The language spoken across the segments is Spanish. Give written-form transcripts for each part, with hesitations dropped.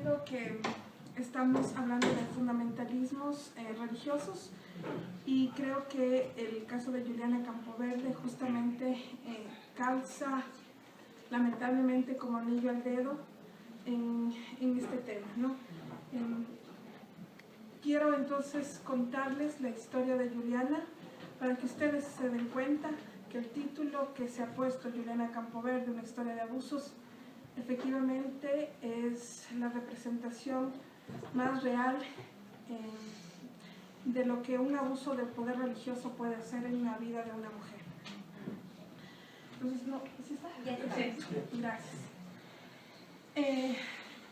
entiendo que estamos hablando de fundamentalismos religiosos y creo que el caso de Juliana Campoverde justamente calza lamentablemente como anillo al dedo en este tema, ¿no? Quiero entonces contarles la historia de Juliana para que ustedes se den cuenta que el título que se ha puesto Juliana Campoverde, una historia de abusos, efectivamente es la representación más real de lo que un abuso del poder religioso puede hacer en la vida de una mujer. Entonces, ¿sí está? Perfecto, gracias.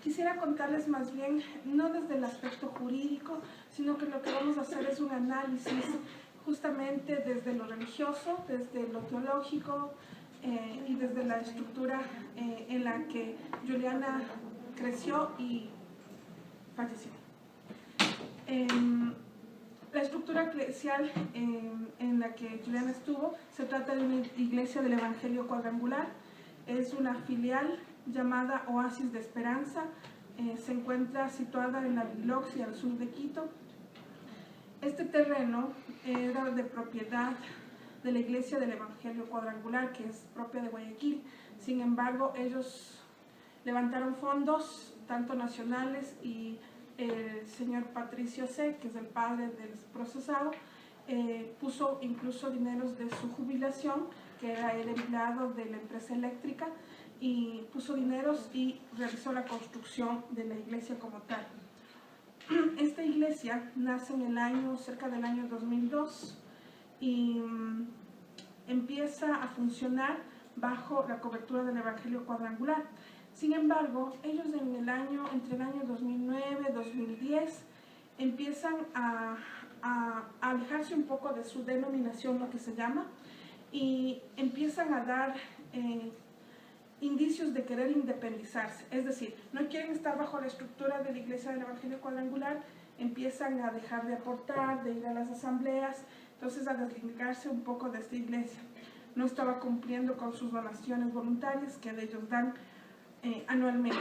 Quisiera contarles más bien, no desde el aspecto jurídico, sino que lo que vamos a hacer es un análisis justamente desde lo religioso, desde lo teológico y desde la estructura en la que Juliana creció y falleció. La estructura eclesial en la que Juliana estuvo se trata de una iglesia del Evangelio Cuadrangular. Es una filial llamada Oasis de Esperanza. Se encuentra situada en la Biloxi, al sur de Quito. Este terreno era de propiedad de la iglesia del Evangelio Cuadrangular, que es propia de Guayaquil. Sin embargo, ellos levantaron fondos, tanto nacionales, y el señor Patricio C., que es el padre del procesado, puso incluso dineros de su jubilación, que era el empleado de la empresa eléctrica, y puso dineros y realizó la construcción de la iglesia como tal. Esta iglesia nace en cerca del año 2002 y empieza a funcionar bajo la cobertura del Evangelio Cuadrangular. Sin embargo, ellos entre el año 2009 y 2010 empiezan a alejarse un poco de su denominación, lo que se llama, y empiezan a dar indicios de querer independizarse. Es decir, no quieren estar bajo la estructura de la Iglesia del Evangelio Cuadrangular, empiezan a dejar de aportar, de ir a las asambleas, entonces a desligarse un poco de esta iglesia. No estaba cumpliendo con sus donaciones voluntarias que ellos dan anualmente.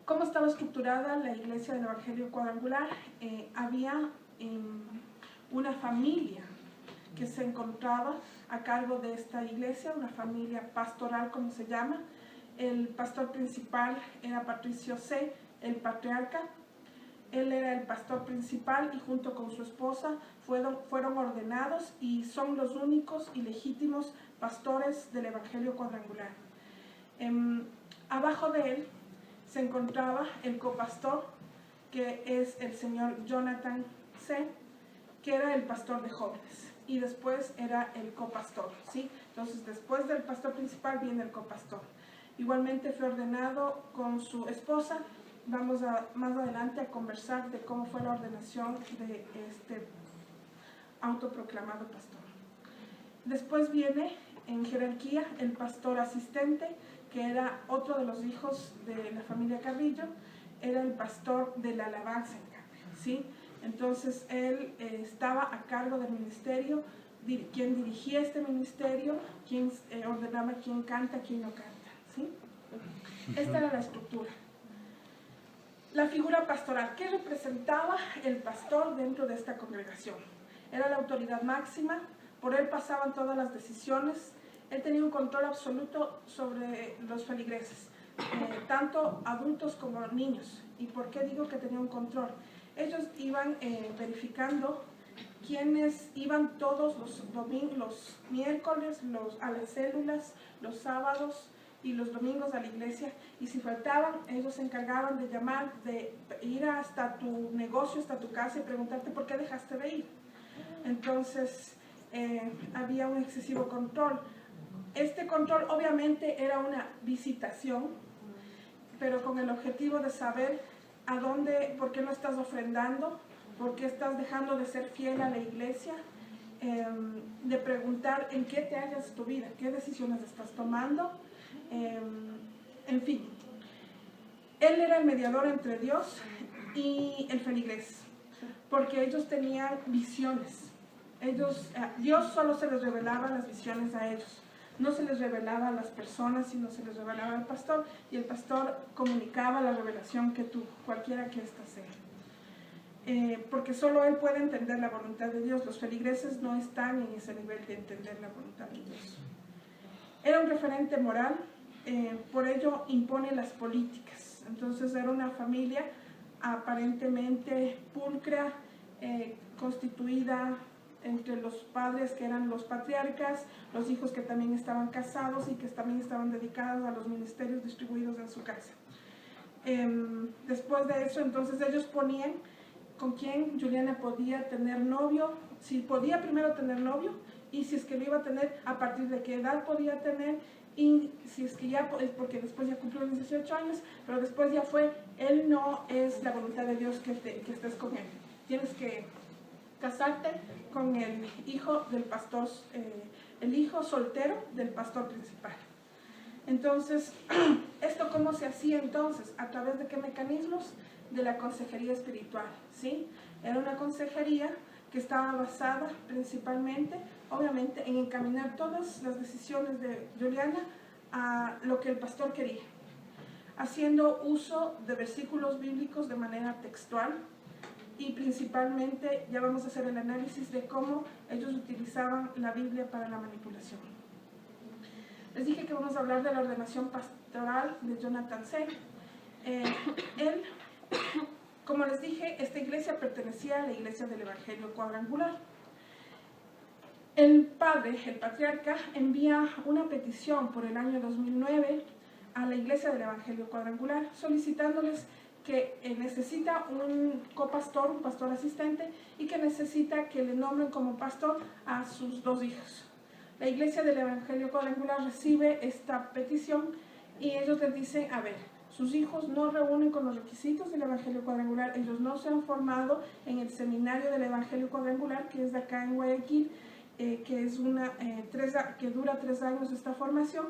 ¿Cómo estaba estructurada la Iglesia del Evangelio Cuadrangular? Había una familia que se encontraba a cargo de esta iglesia, una familia pastoral, como se llama. El pastor principal era Patricio C., el patriarca. Él era el pastor principal y junto con su esposa fueron ordenados y son los únicos y legítimos pastores del Evangelio Cuadrangular. Abajo de él se encontraba el copastor, que es el señor Jonathan C., que era el pastor de jóvenes, y después era el copastor, ¿sí? Entonces, después del pastor principal viene el copastor. Igualmente fue ordenado con su esposa. Vamos más adelante a conversar de cómo fue la ordenación de este autoproclamado pastor. Después viene en jerarquía el pastor asistente, que era otro de los hijos de la familia Carrillo, era el pastor de la alabanza, en cambio, ¿sí? Entonces él estaba a cargo del ministerio, quien dirigía este ministerio, quien ordenaba quién canta, quién no canta, ¿sí? Esta era la estructura. La figura pastoral, ¿qué representaba el pastor dentro de esta congregación? Era la autoridad máxima, por él pasaban todas las decisiones, él tenía un control absoluto sobre los feligreses, tanto adultos como niños. ¿Y por qué digo que tenía un control? Ellos iban verificando quiénes iban todos los miércoles a las células, los sábados y los domingos a la iglesia, y si faltaban, ellos se encargaban de llamar, de ir hasta tu negocio, hasta tu casa y preguntarte por qué dejaste de ir. Entonces, había un excesivo control. Este control obviamente era una visitación, pero con el objetivo de saber a dónde, por qué no estás ofrendando, por qué estás dejando de ser fiel a la iglesia, de preguntar en qué te hallas tu vida, qué decisiones estás tomando, en fin. Él era el mediador entre Dios y el feligrés, porque ellos tenían visiones. Dios solo se les revelaba las visiones a ellos. no se les revelaba a las personas, sino se les revelaba al pastor, y el pastor comunicaba la revelación que tuvo, cualquiera que ésta sea. Porque solo él puede entender la voluntad de Dios. Los feligreses no están en ese nivel de entender la voluntad de Dios. Era un referente moral, por ello impone las políticas. Entonces era una familia aparentemente pulcra, constituida entre los padres que eran los patriarcas, los hijos que también estaban casados y que también estaban dedicados a los ministerios distribuidos en su casa. Después de eso, entonces ellos ponían con quién Juliana podía tener novio, si podía primero tener novio, y si es que lo iba a tener, a partir de qué edad podía tener, y si es que ya, porque después ya cumplió los 18 años, pero después ya fue, él no es la voluntad de Dios que estés con él. Tienes que casarte con el hijo del pastor, el hijo soltero del pastor principal. Entonces, ¿esto cómo se hacía entonces? ¿A través de qué mecanismos? De la consejería espiritual, ¿sí? Era una consejería que estaba basada principalmente, obviamente, en encaminar todas las decisiones de Juliana a lo que el pastor quería, haciendo uso de versículos bíblicos de manera textual, y principalmente ya vamos a hacer el análisis de cómo ellos utilizaban la Biblia para la manipulación. Les dije que vamos a hablar de la ordenación pastoral de Jonathan C. Él, como les dije, esta iglesia pertenecía a la iglesia del Evangelio Cuadrangular. El padre, el patriarca, envía una petición por el año 2009 a la iglesia del Evangelio Cuadrangular, solicitándoles que necesita un copastor, un pastor asistente, y que necesita que le nombren como pastor a sus 2 hijos. La iglesia del Evangelio Cuadrangular recibe esta petición y ellos les dicen, a ver, sus hijos no reúnen con los requisitos del Evangelio Cuadrangular, ellos no se han formado en el seminario del Evangelio Cuadrangular, que es de acá en Guayaquil, que es que dura 3 años esta formación,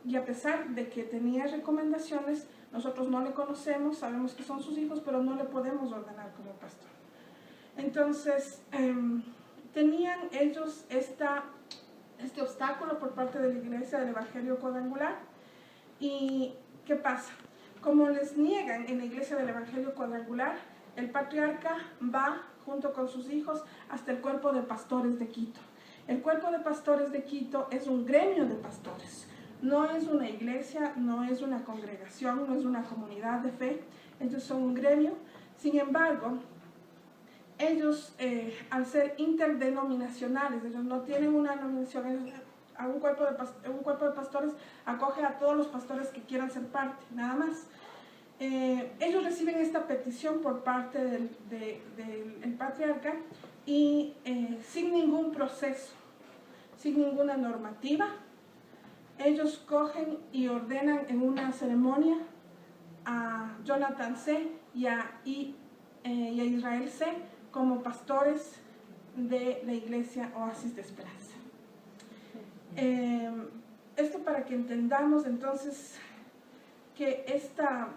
y a pesar de que tenía recomendaciones, nosotros no le conocemos, sabemos que son sus hijos, pero no le podemos ordenar como pastor. Entonces, tenían ellos este obstáculo por parte de la iglesia del Evangelio Cuadrangular. ¿Y qué pasa? Como les niegan en la iglesia del Evangelio Cuadrangular, el patriarca va junto con sus hijos hasta el cuerpo de pastores de Quito. El cuerpo de pastores de Quito es un gremio de pastores. No es una iglesia, no es una congregación, no es una comunidad de fe. Ellos son un gremio. Sin embargo, ellos, al ser interdenominacionales, ellos no tienen una denominación, un cuerpo de pastores acoge a todos los pastores que quieran ser parte, nada más. Ellos reciben esta petición por parte del patriarca y sin ningún proceso, sin ninguna normativa, ellos cogen y ordenan en una ceremonia a Jonathan C. y a Israel C. como pastores de la iglesia Oasis de Esperanza. Esto para que entendamos entonces que esta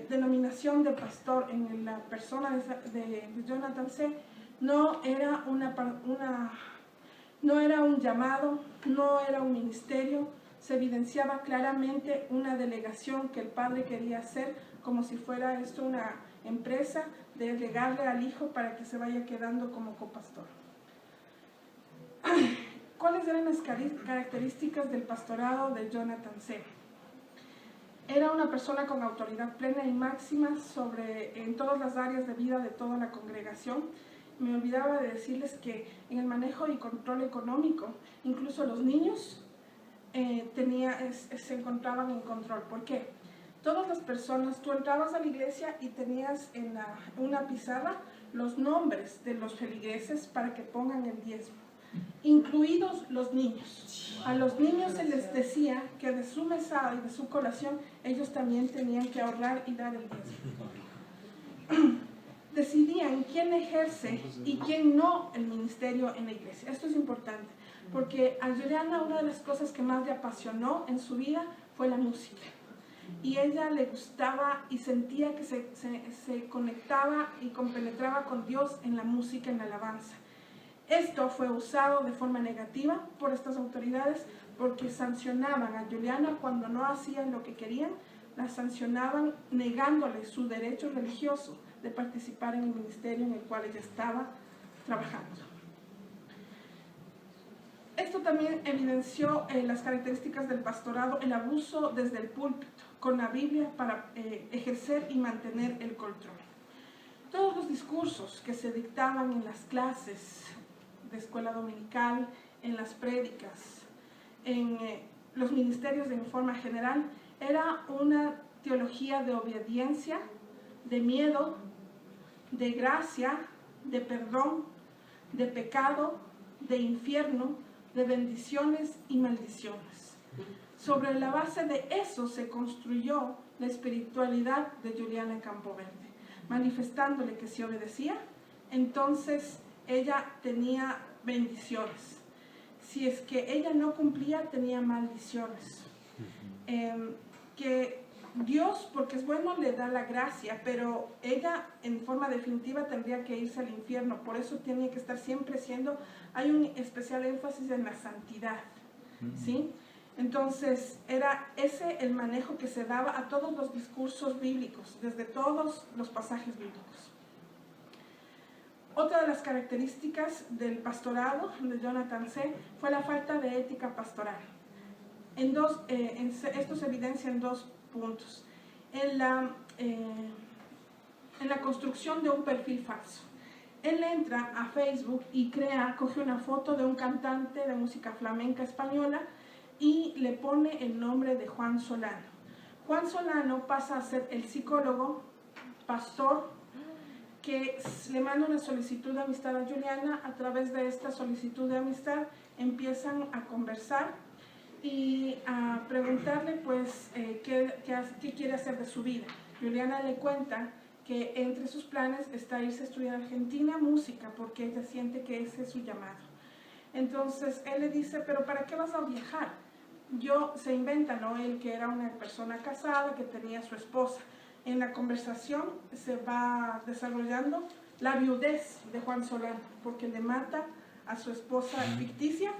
denominación de pastor en la persona de Jonathan C. no era no era un llamado, no era un ministerio, se evidenciaba claramente una delegación que el padre quería hacer, como si fuera esto una empresa, de delegarle al hijo para que se vaya quedando como copastor. ¿Cuáles eran las características del pastorado de Jonathan C.? Era una persona con autoridad plena y máxima en todas las áreas de vida de toda la congregación. Me olvidaba de decirles que en el manejo y control económico, incluso los niños se encontraban en control. ¿Por qué? Todas las personas, tú entrabas a la iglesia y tenías en una pizarra los nombres de los feligreses para que pongan el diezmo, incluidos los niños. A los niños se les decía que de su mesada y de su colación ellos también tenían que ahorrar y dar el diezmo. Decidían quién ejerce y quién no el ministerio en la iglesia. Esto es importante, porque a Juliana una de las cosas que más le apasionó en su vida fue la música. Y ella le gustaba y sentía que se conectaba y compenetraba con Dios en la música, en la alabanza. Esto fue usado de forma negativa por estas autoridades porque sancionaban a Juliana cuando no hacían lo que querían, la sancionaban negándole su derecho religioso de participar en el ministerio en el cual ella estaba trabajando. Esto también evidenció las características del pastorado, el abuso desde el púlpito, con la Biblia para ejercer y mantener el control. Todos los discursos que se dictaban en las clases de escuela dominical, en las prédicas, en los ministerios de forma general, era una teología de obediencia, de miedo, de gracia, de perdón, de pecado, de infierno, de bendiciones y maldiciones. Sobre la base de eso se construyó la espiritualidad de Juliana Campoverde, manifestándole que si obedecía, entonces ella tenía bendiciones. Si es que ella no cumplía, tenía maldiciones. Que Dios, porque es bueno, le da la gracia, pero ella en forma definitiva tendría que irse al infierno. Por eso tiene que estar siempre siendo, hay un especial énfasis en la santidad, ¿sí? Entonces era ese el manejo que se daba a todos los discursos bíblicos, desde todos los pasajes bíblicos. Otra de las características del pastorado de Jonathan C. fue la falta de ética pastoral. Esto se evidencia en dos puntos. En la construcción de un perfil falso. Él entra a Facebook y coge una foto de un cantante de música flamenca española y le pone el nombre de Juan Solano. Juan Solano pasa a ser el psicólogo, pastor, que le manda una solicitud de amistad a Juliana. A través de esta solicitud de amistad empiezan a conversar y a preguntarle pues qué quiere hacer de su vida. Juliana le cuenta que entre sus planes está irse a estudiar a Argentina música porque ella siente que ese es su llamado. Entonces él le dice, pero ¿para qué vas a viajar? Se inventa, ¿no? Él que era una persona casada, que tenía su esposa. En la conversación se va desarrollando la viudez de Juan Solano porque le mata a su esposa ficticia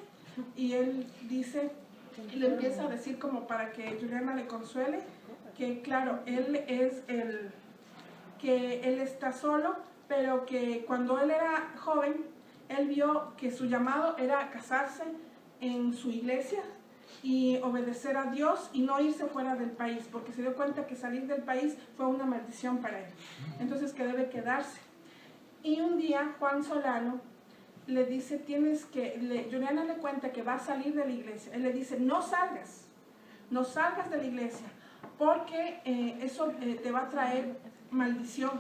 y él dice, y le empieza a decir como para que Juliana le consuele, que claro, que él está solo, pero que cuando él era joven, él vio que su llamado era casarse en su iglesia y obedecer a Dios y no irse fuera del país, porque se dio cuenta que salir del país fue una maldición para él. Entonces que debe quedarse. Y un día Juan Solano le dice, Juliana le cuenta que va a salir de la iglesia. Él le dice, no salgas de la iglesia, porque eso te va a traer maldición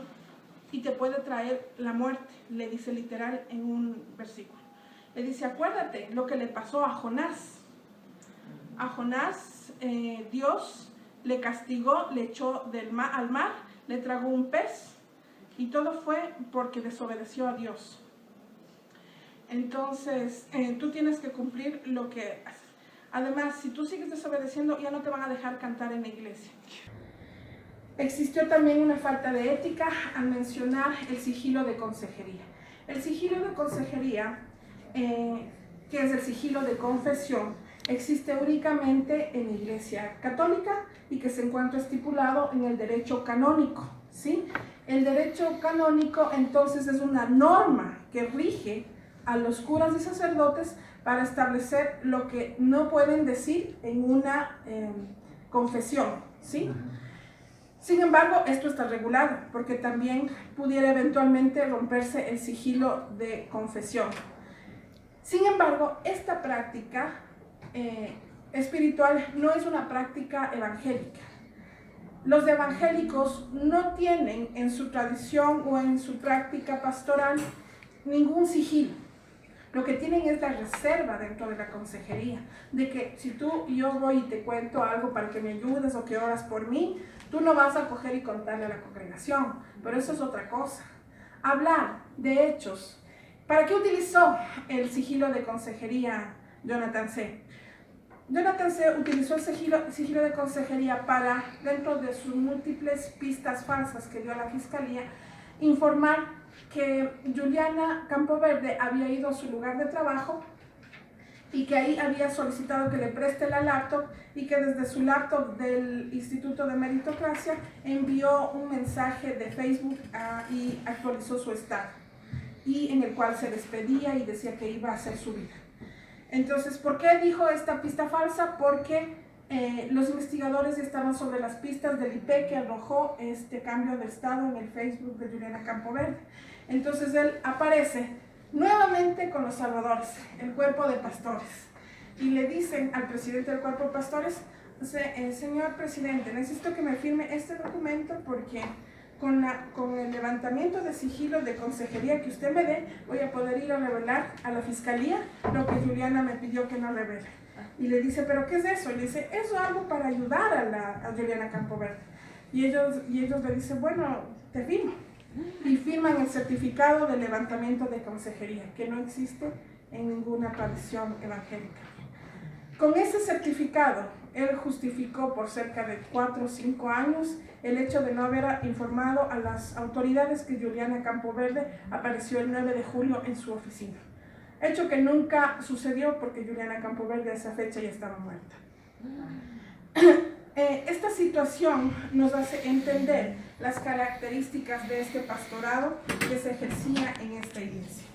y te puede traer la muerte, le dice literal en un versículo. Le dice, acuérdate lo que le pasó a Jonás. A Jonás Dios le castigó, le echó al mar, le tragó un pez y todo fue porque desobedeció a Dios. Entonces tú tienes que cumplir lo que haces. Además, si tú sigues desobedeciendo, ya no te van a dejar cantar en la iglesia. Existió también una falta de ética al mencionar el sigilo de consejería. El sigilo de consejería, que es el sigilo de confesión, existe únicamente en la Iglesia Católica y que se encuentra estipulado en el derecho canónico, ¿sí? El derecho canónico entonces es una norma que rige a los curas y sacerdotes para establecer lo que no pueden decir en una confesión, ¿sí? Sin embargo, esto está regulado porque también pudiera eventualmente romperse el sigilo de confesión. Sin embargo, esta práctica espiritual no es una práctica evangélica. Los evangélicos no tienen en su tradición o en su práctica pastoral ningún sigilo. Lo que tienen es la reserva dentro de la consejería, de que si yo voy y te cuento algo para que me ayudes o que oras por mí, tú no vas a coger y contarle a la congregación, pero eso es otra cosa. Hablar de hechos. ¿Para qué utilizó el sigilo de consejería Jonathan C.? Jonathan C. utilizó el sigilo de consejería para, dentro de sus múltiples pistas falsas que dio a la fiscalía, informar que Juliana Campoverde había ido a su lugar de trabajo y que ahí había solicitado que le preste la laptop y que desde su laptop del Instituto de Meritocracia envió un mensaje de Facebook y actualizó su estado, y en el cual se despedía y decía que iba a hacer su vida. Entonces, ¿por qué dijo esta pista falsa? Porque los investigadores estaban sobre las pistas del IP que arrojó este cambio de estado en el Facebook de Juliana Campoverde. Entonces él aparece nuevamente con los salvadores, el cuerpo de pastores, y le dicen al presidente del cuerpo de pastores: señor presidente, necesito que me firme este documento porque con el levantamiento de sigilo de consejería que usted me dé, voy a poder ir a revelar a la fiscalía lo que Juliana me pidió que no revele. Y le dice: ¿pero qué es eso? Y le dice: eso es algo para ayudar a Juliana Campoverde. Y ellos le dicen: bueno, te firmo. Y firman el certificado de levantamiento de consejería, que no existe en ninguna tradición evangélica. Con ese certificado, él justificó por cerca de 4 o 5 años el hecho de no haber informado a las autoridades que Juliana Campoverde apareció el 9 de julio en su oficina. Hecho que nunca sucedió porque Juliana Campoverde a esa fecha ya estaba muerta. Esta situación nos hace entender las características de este pastorado que se ejercía en esta iglesia.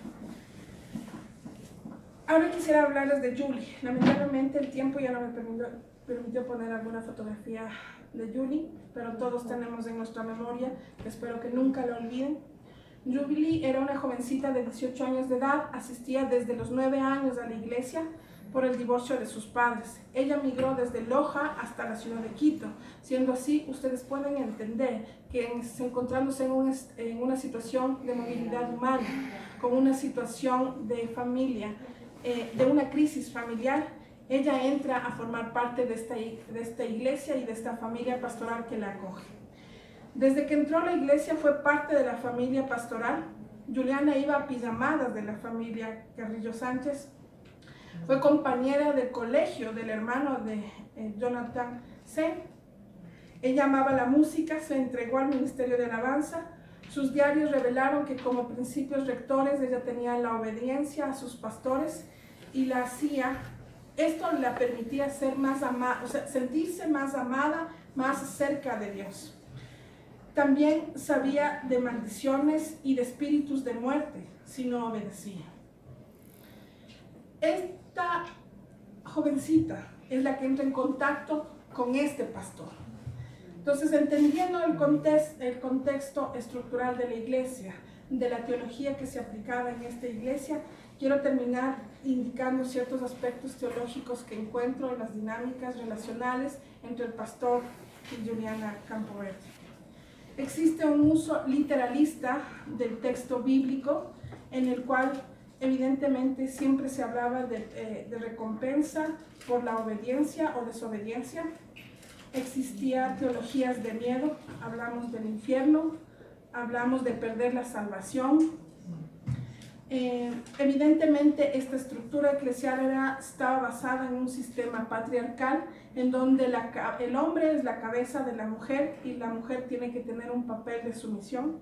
Ahora quisiera hablarles de Julie. Lamentablemente el tiempo ya no me permitió poner alguna fotografía de Julie, pero todos tenemos en nuestra memoria, que espero que nunca la olviden. Julie era una jovencita de 18 años de edad, asistía desde los 9 años a la iglesia por el divorcio de sus padres. Ella migró desde Loja hasta la ciudad de Quito. Siendo así, ustedes pueden entender que encontrándose en una situación de movilidad humana, con una situación de familia, de una crisis familiar, ella entra a formar parte de esta iglesia y de esta familia pastoral que la acoge. Desde que entró a la iglesia fue parte de la familia pastoral. Juliana iba a pijamadas de la familia Carrillo Sánchez. Fue compañera de colegio del hermano de Jonathan C. Ella amaba la música, se entregó al ministerio de alabanza. Sus diarios revelaron que como principios rectores ella tenía la obediencia a sus pastores y la hacía. Esto la permitía ser más amada, o sea, sentirse más amada, más cerca de Dios. También sabía de maldiciones y de espíritus de muerte si no obedecía. Esta jovencita es la que entra en contacto con este pastor. Entonces, entendiendo el contexto estructural de la iglesia, de la teología que se aplicaba en esta iglesia, quiero terminar indicando ciertos aspectos teológicos que encuentro en las dinámicas relacionales entre el pastor y Juliana Campoverde. Existe un uso literalista del texto bíblico en el cual evidentemente siempre se hablaba de recompensa por la obediencia o desobediencia. Existía teologías de miedo, hablamos del infierno, hablamos de perder la salvación. Evidentemente esta estructura eclesial estaba basada en un sistema patriarcal en donde el hombre es la cabeza de la mujer y la mujer tiene que tener un papel de sumisión.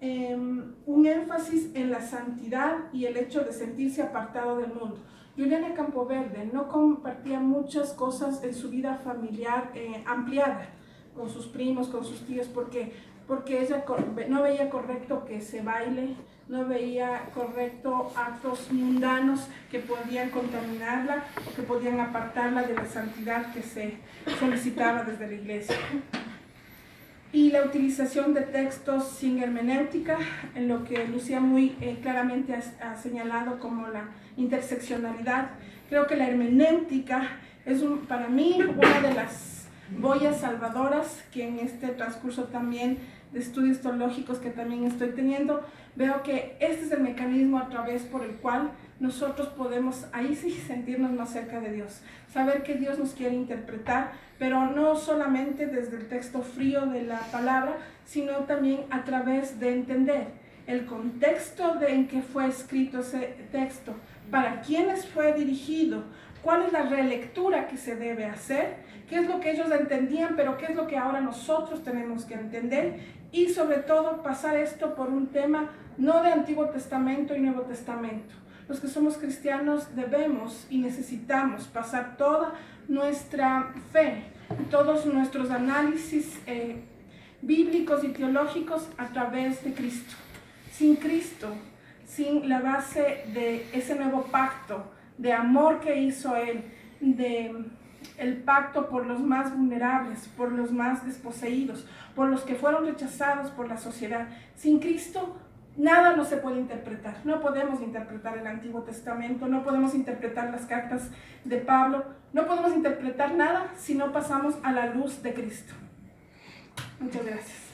Un énfasis en la santidad y el hecho de sentirse apartado del mundo. Juliana Campoverde no compartía muchas cosas en su vida familiar ampliada con sus primos, con sus tíos, porque ella no veía correcto que se baile, no veía correcto actos mundanos que podían contaminarla o que podían apartarla de la santidad que se solicitaba desde la iglesia. Y la utilización de textos sin hermenéutica, en lo que Lucía muy claramente ha señalado como la interseccionalidad. Creo que la hermenéutica es para mí una de las boyas salvadoras que en este transcurso también de estudios teológicos que también estoy teniendo, veo que este es el mecanismo a través por el cual nosotros podemos ahí sí sentirnos más cerca de Dios, saber que Dios nos quiere interpretar, pero no solamente desde el texto frío de la palabra, sino también a través de entender el contexto en que fue escrito ese texto, para quiénes fue dirigido, cuál es la relectura que se debe hacer, qué es lo que ellos entendían, pero qué es lo que ahora nosotros tenemos que entender, y sobre todo pasar esto por un tema no de Antiguo Testamento y Nuevo Testamento. Los que somos cristianos debemos y necesitamos pasar toda nuestra fe, todos nuestros análisis bíblicos y teológicos a través de Cristo. Sin Cristo, sin la base de ese nuevo pacto de amor que hizo Él, de el pacto por los más vulnerables, por los más desposeídos, por los que fueron rechazados por la sociedad. Sin Cristo, nada no se puede interpretar. No podemos interpretar el Antiguo Testamento, no podemos interpretar las cartas de Pablo, no podemos interpretar nada si no pasamos a la luz de Cristo. Muchas gracias.